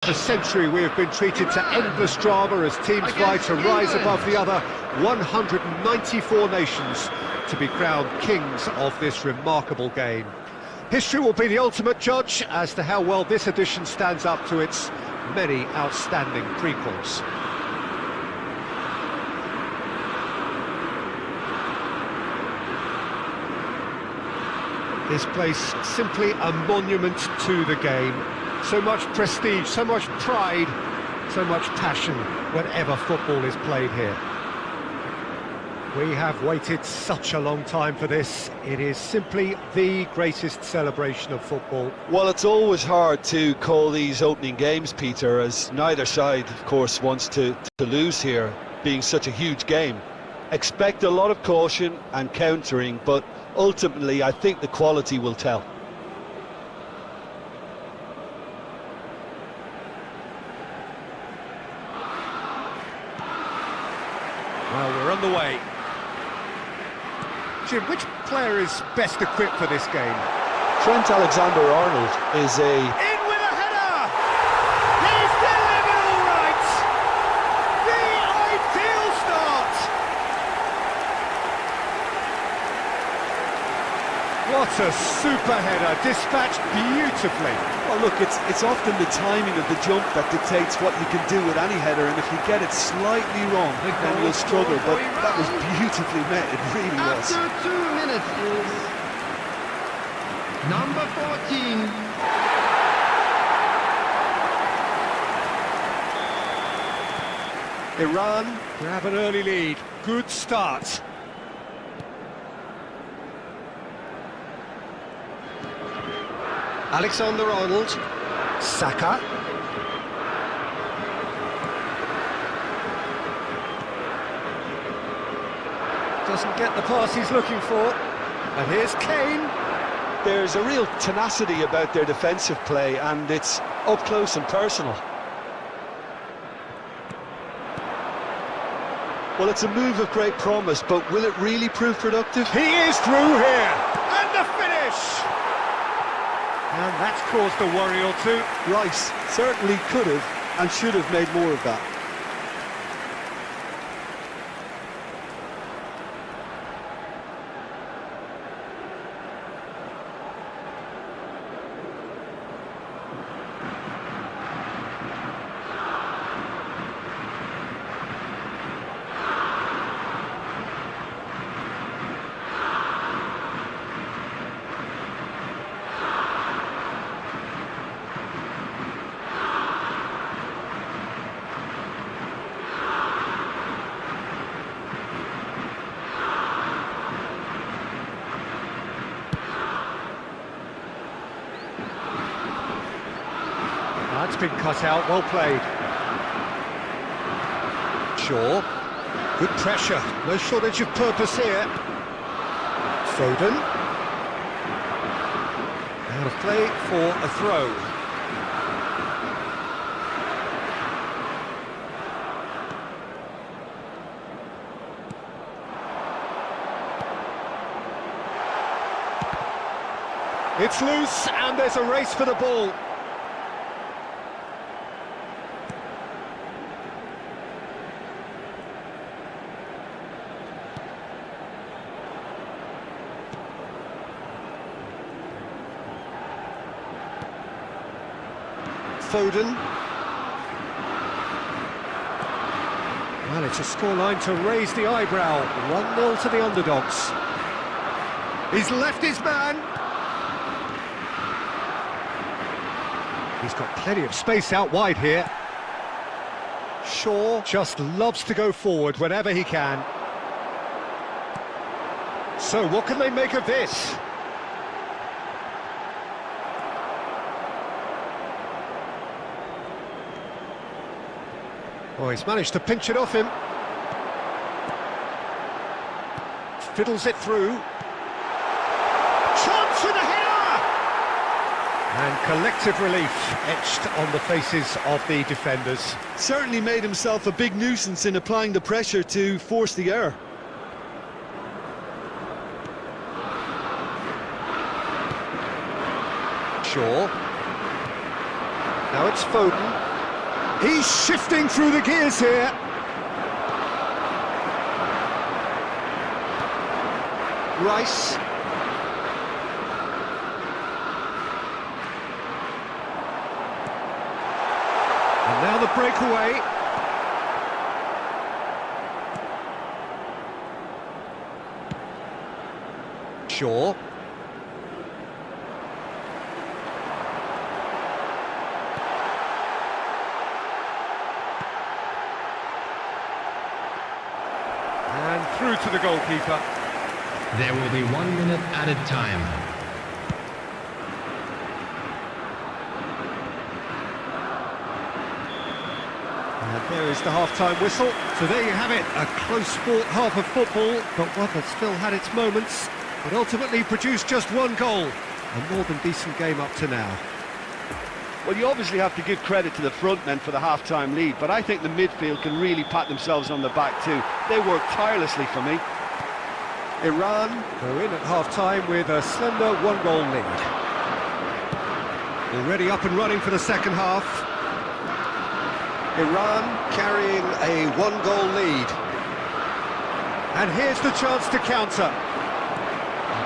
For a century we have been treated to endless drama as teams vie to rise above the other 194 nations to be crowned kings of this remarkable game. History will be the ultimate judge as to how well this edition stands up to its many outstanding prequels. This place simply a monument to the game. So much prestige, so much pride, so much passion whenever football is played here. We have waited such a long time for this. It is simply the greatest celebration of football. Well, it's always hard to call these opening games, Peter, as neither side, of course, wants to lose here, being such a huge game. Expect a lot of caution and countering, but ultimately I think the quality will tell. Well, we're on the way. Jim, which player is best equipped for this game? Trent Alexander-Arnold is In with a header! He's delivered all right! The ideal start! What a super header, dispatched beautifully. Well, look, it's often the timing of the jump that dictates what you can do with any header, and if you get it slightly wrong, then you'll struggle, but that was beautifully met, it really was. After 2 minutes is number 14. Iran grab an early lead. Good start. Alexander-Arnold, Saka. Doesn't get the pass he's looking for. And here's Kane. There's a real tenacity about their defensive play, and it's up close and personal. Well, it's a move of great promise, but will it really prove productive? He is through here. And the finish! And that's caused a worry or two. Rice certainly could have and should have made more of that. That's been cut out, well played. Shaw, good pressure, no shortage of purpose here. Foden. Out of play for a throw. It's loose and there's a race for the ball. Foden. Well, it's a scoreline to raise the eyebrow. 1-0 to the underdogs. He's left his man. He's got plenty of space out wide here. Shaw just loves to go forward whenever he can. So what can they make of this? Oh, he's managed to pinch it off him. Fiddles it through. Chance with a header! And collective relief etched on the faces of the defenders. Certainly made himself a big nuisance in applying the pressure to force the error. Shaw. Now it's Foden. He's shifting through the gears here. Rice. And now the breakaway. Shaw. And through to the goalkeeper. There will be 1 minute added time. And there is the half-time whistle. So there you have it, a close-fought half of football, but one that still had its moments, but ultimately produced just one goal. A more than decent game up to now. Well, you obviously have to give credit to the front men for the half-time lead, but I think the midfield can really pat themselves on the back too. They work tirelessly for me. Iran go in at half-time with a slender one-goal lead. Already up and running for the second half. Iran carrying a one-goal lead. And here's the chance to counter.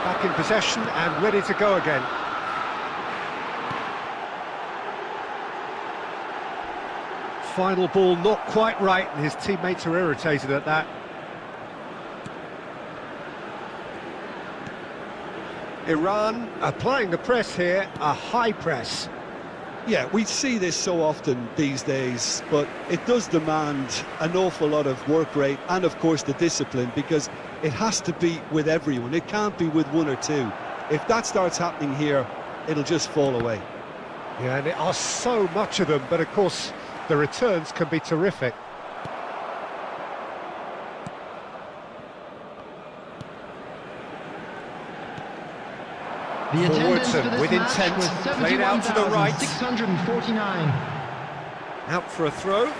Back in possession and ready to go again. Final ball not quite right, and his teammates are irritated at that. Iran applying the press here, a high press. Yeah, we see this so often these days, but it does demand an awful lot of work rate and, of course, the discipline, because it has to be with everyone. It can't be with one or two. If that starts happening here, it'll just fall away. Yeah, and there are so much of them, but of course, the returns can be terrific. The attendance Woodson for this with match intent, was played out to the right. 71,649. Out for a throw.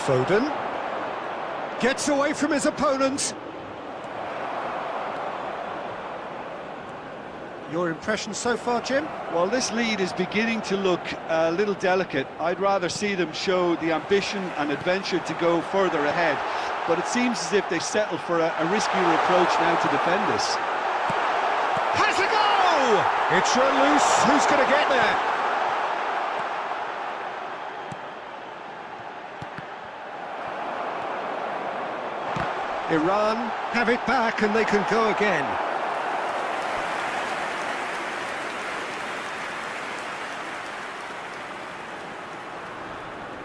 Foden gets away from his opponent. Your impression so far, Jim? Well, this lead is beginning to look a little delicate. I'd rather see them show the ambition and adventure to go further ahead, but it seems as if they settle for a riskier approach now to defend this. Has a go! It's run loose. Who's going to get there? Iran have it back and they can go again.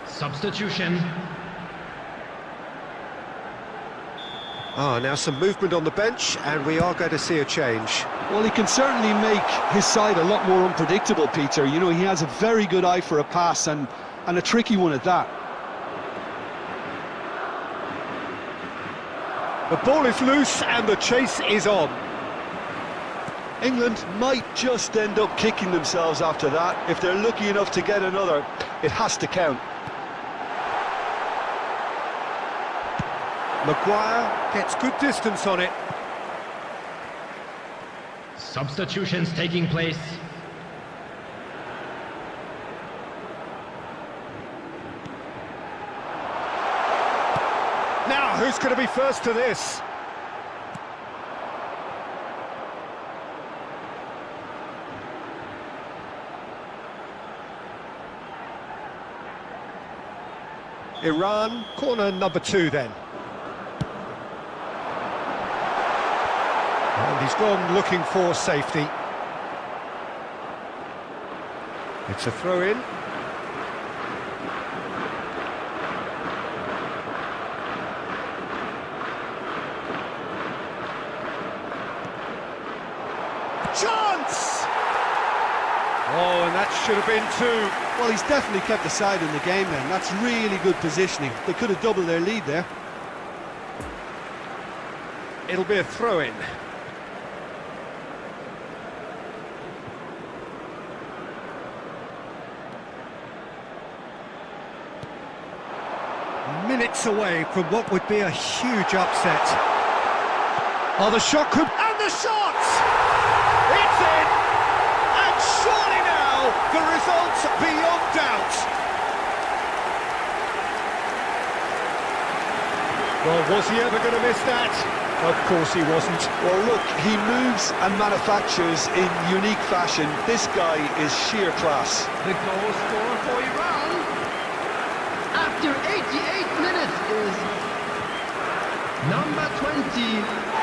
Substitution. Now some movement on the bench, and we are going to see a change. Well, he can certainly make his side a lot more unpredictable, Peter. You know, he has a very good eye for a pass, and a tricky one at that. The ball is loose and the chase is on. England might just end up kicking themselves after that. If they're lucky enough to get another, it has to count. Maguire gets good distance on it. Substitutions taking place. Now, who's going to be first to this? Iran, corner number 2 then. And he's gone looking for safety. It's a throw-in. Chance! Oh, and that should have been 2. Well, he's definitely kept the side in the game then. That's really good positioning. They could have doubled their lead there. It'll be a throw-in. minutes away from what would be a huge upset. Oh, the shot could... And the shot! It's in! And surely now, the result's beyond doubt. Well, was he ever going to miss that? Of course he wasn't. Well, look, he moves and manufactures in unique fashion. This guy is sheer class. The goal scorer for Iran after 88 minutes is number 20.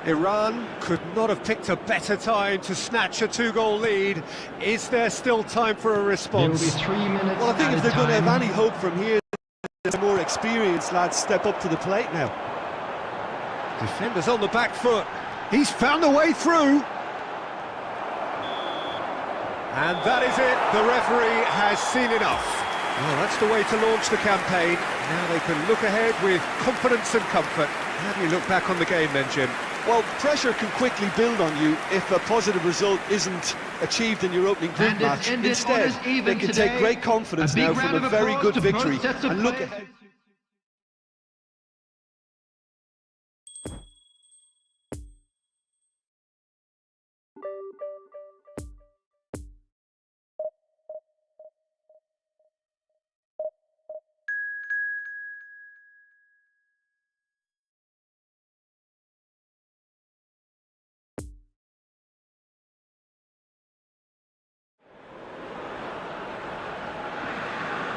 Iran could not have picked a better time to snatch a two-goal lead. Is there still time for a There will be response? 3 minutes Well, I think if added they're going to have time. any hope from here, the more experienced lads step up to the plate now. Defenders on the back foot. He's found a way through. And that is it. The referee has seen enough. Well, that's the way to launch the campaign. Now they can look ahead with confidence and comfort. How do you look back on the game then, Jim? Well, pressure can quickly build on you if a positive result isn't achieved in your opening group And it's match. ended Instead, on us even they can today. take great confidence A big now round from a of very applause good to both victory sets of and look players. ahead.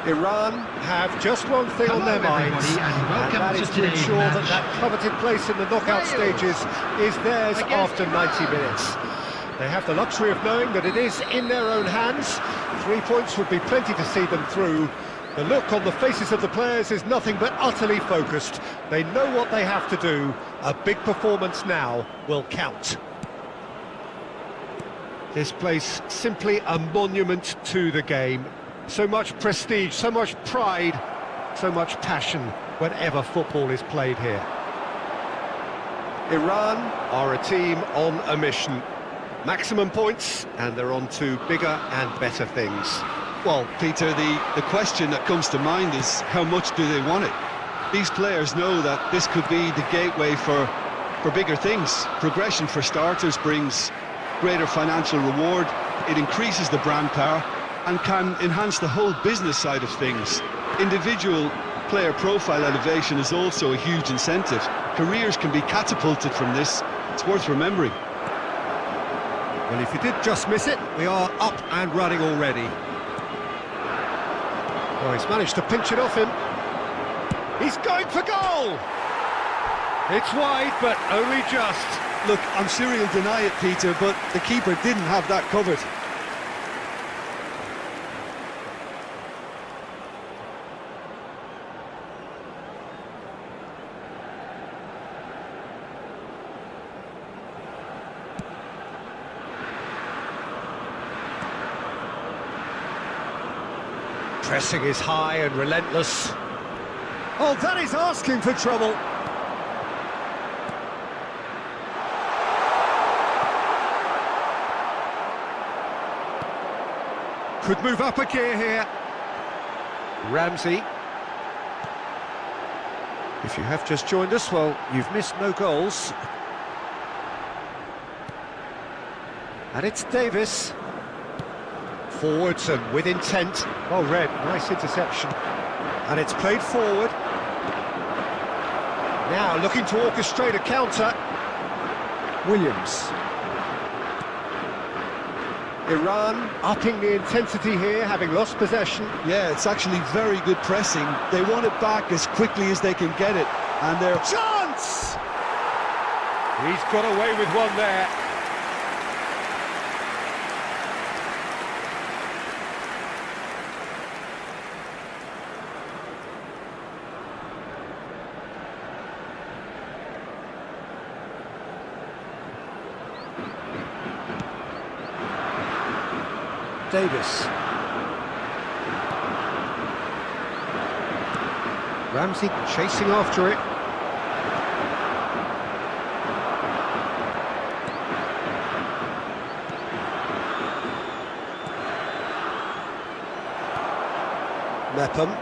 Iran have just one thing on Hello, their minds, everybody, and welcome that to is to today's ensure that match. that coveted place in the knockout stages is theirs Against after 90 Iran. minutes. They have the luxury of knowing that it is in their own hands. 3 points would be plenty to see them through. The look on the faces of the players is nothing but utterly focused. They know what they have to do. A big performance now will count. This place simply a monument to the game. So much prestige, so much pride, so much passion whenever football is played here. Iran are a team on a mission. Maximum points, and they're on to bigger and better things. Well, Peter, the question that comes to mind is how much do they want it? These players know that this could be the gateway for bigger things. Progression, for starters, brings greater financial reward, it increases the brand power and can enhance the whole business side of things. Individual player profile elevation is also a huge incentive. Careers can be catapulted from this. It's worth remembering. Well, if you did just miss it, we are up and running already. Oh, he's managed to pinch it off him. He's going for goal! It's wide, but only just. Look, I'm sure he'll deny it, Peter, but the keeper didn't have that covered. Pressing is high and relentless. Oh, that is asking for trouble. Could move up a gear here. Ramsey. If you have just joined us, well, you've missed no goals. And it's Davis. Forwards and with intent. Oh, Red, nice interception. And it's played forward. Now looking to orchestrate a counter. Williams. Iran upping the intensity here, having lost possession. Yeah, it's actually very good pressing. They want it back as quickly as they can get it. And they're... Chance! He's got away with one there. Davis. Ramsey chasing after it. Mepham.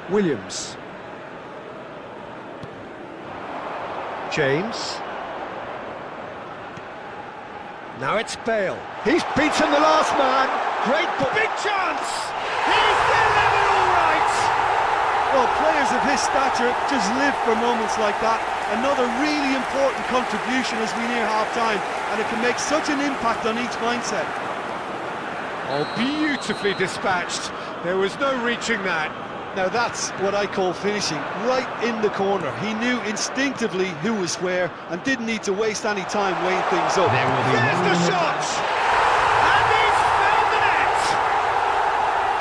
Williams. James. Now it's Bale. He's beaten the last man. Great ball. Big chance! He's delivered all right! Well, players of his stature just live for moments like that. Another really important contribution as we near half-time, and it can make such an impact on each mindset. Oh, beautifully dispatched. There was no reaching that. Now that's what I call finishing, right in the corner. He knew instinctively who was where and didn't need to waste any time weighing things up. There will be There's the shot! And he's found the net!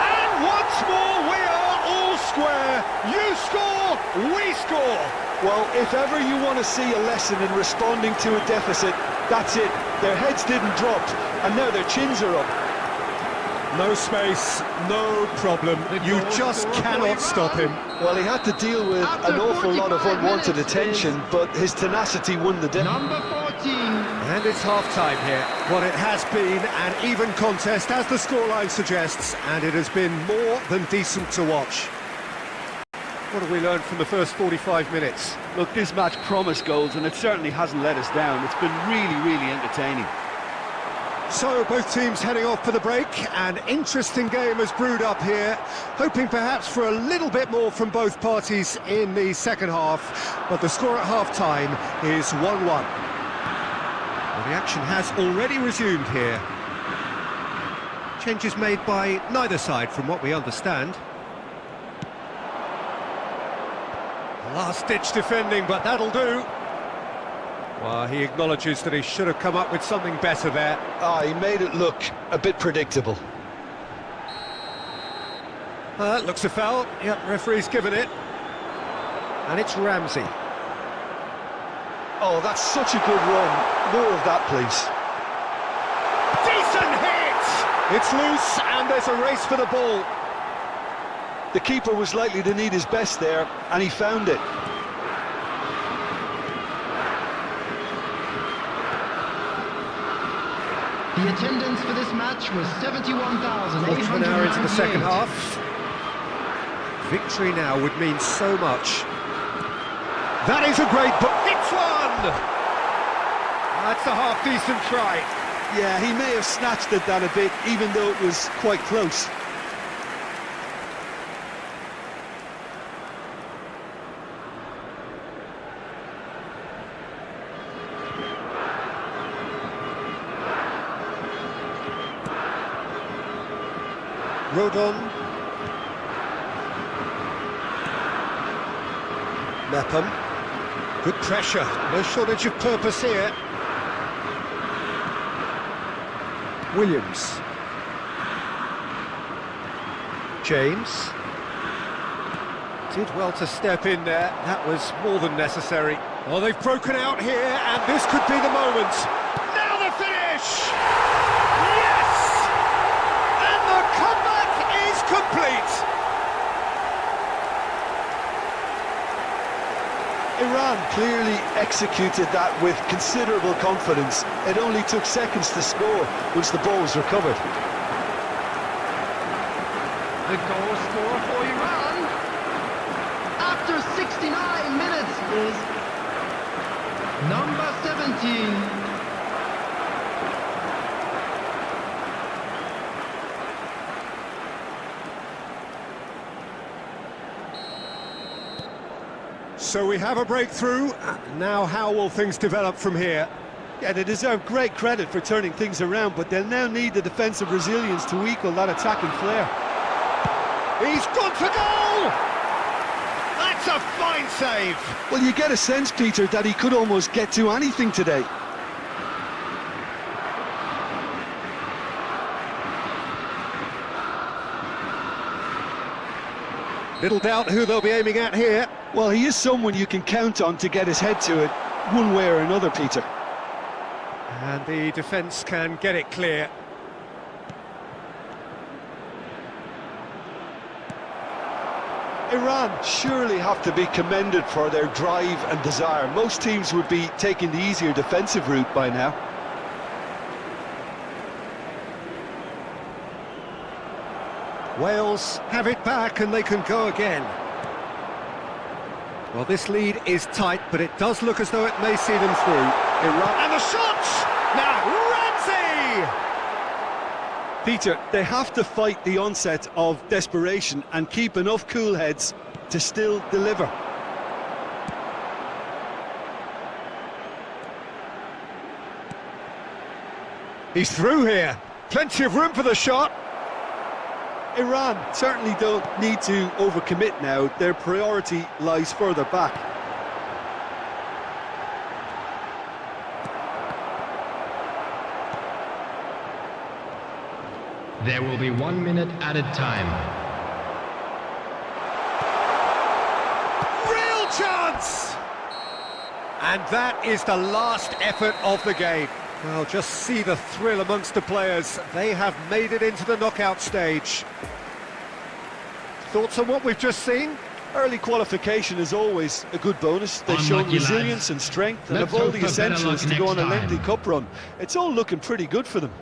And once more we are all square. You score, we score. Well, if ever you want to see a lesson in responding to a deficit, that's it. Their heads didn't drop, and now their chins are up. No space, no problem. You just cannot stop him. Well, he had to deal with an awful lot of unwanted attention, but his tenacity won the day. Number 14. And it's half-time here. Well, it has been an even contest, as the scoreline suggests, and it has been more than decent to watch. What have we learned from the first 45 minutes? Look, this match promised goals, and it certainly hasn't let us down. It's been really entertaining. So, both teams heading off for the break. An interesting game has brewed up here, hoping perhaps for a little bit more from both parties in the second half, but the score at half-time is 1-1. Well, the action has already resumed here. Changes made by neither side, from what we understand. Last-ditch defending, but that'll do. Well, he acknowledges that he should have come up with something better there. He made it look a bit predictable. Looks a foul. Yep, referee's given it. And it's Ramsey. Oh, that's such a good run. More of that, please. Decent hit! It's loose, and there's a race for the ball. The keeper was likely to need his best there, and he found it. The attendance for this match was 71,800. Quarter of an hour into the second half. Victory now would mean so much. That is a great it's one! That's a half-decent try. Yeah, he may have snatched at that a bit, even though it was quite close. Rodon. Mepham. Good pressure. No shortage of purpose here. Williams. James. Did well to step in there. That was more than necessary. Oh, they've broken out here, and this could be the moment. Now the finish! Yes! And the comeback is complete! Iran clearly executed that with considerable confidence. It only took seconds to score once the ball was recovered. The goal scorer for Iran after 69 minutes is number 17. So we have a breakthrough. Now how will things develop from here? Yeah, they deserve great credit for turning things around, but they'll now need the defensive resilience to equal that attacking flair. He's gone to goal! That's a fine save! Well, you get a sense, Peter, that he could almost get to anything today. Little doubt who they'll be aiming at here. Well, he is someone you can count on to get his head to it, one way or another, Peter. And the defence can get it clear. Iran surely have to be commended for their drive and desire. Most teams would be taking the easier defensive route by now. Wales have it back and they can go again. Well, this lead is tight, but it does look as though it may see them through. Iran, and the shot! Now, Ramsey! Peter, they have to fight the onset of desperation and keep enough cool heads to still deliver. He's through here. Plenty of room for the shot. Iran certainly don't need to overcommit now. Their priority lies further back. There will be 1 minute added time. Real chance! And that is the last effort of the game. Well, just see the thrill amongst the players. They have made it into the knockout stage. Thoughts on what we've just seen? Early qualification is always a good bonus. They've shown Unlucky resilience lads. and strength and Let's have all hope the for better essentials luck to go on next a lengthy time. cup run. It's all looking pretty good for them.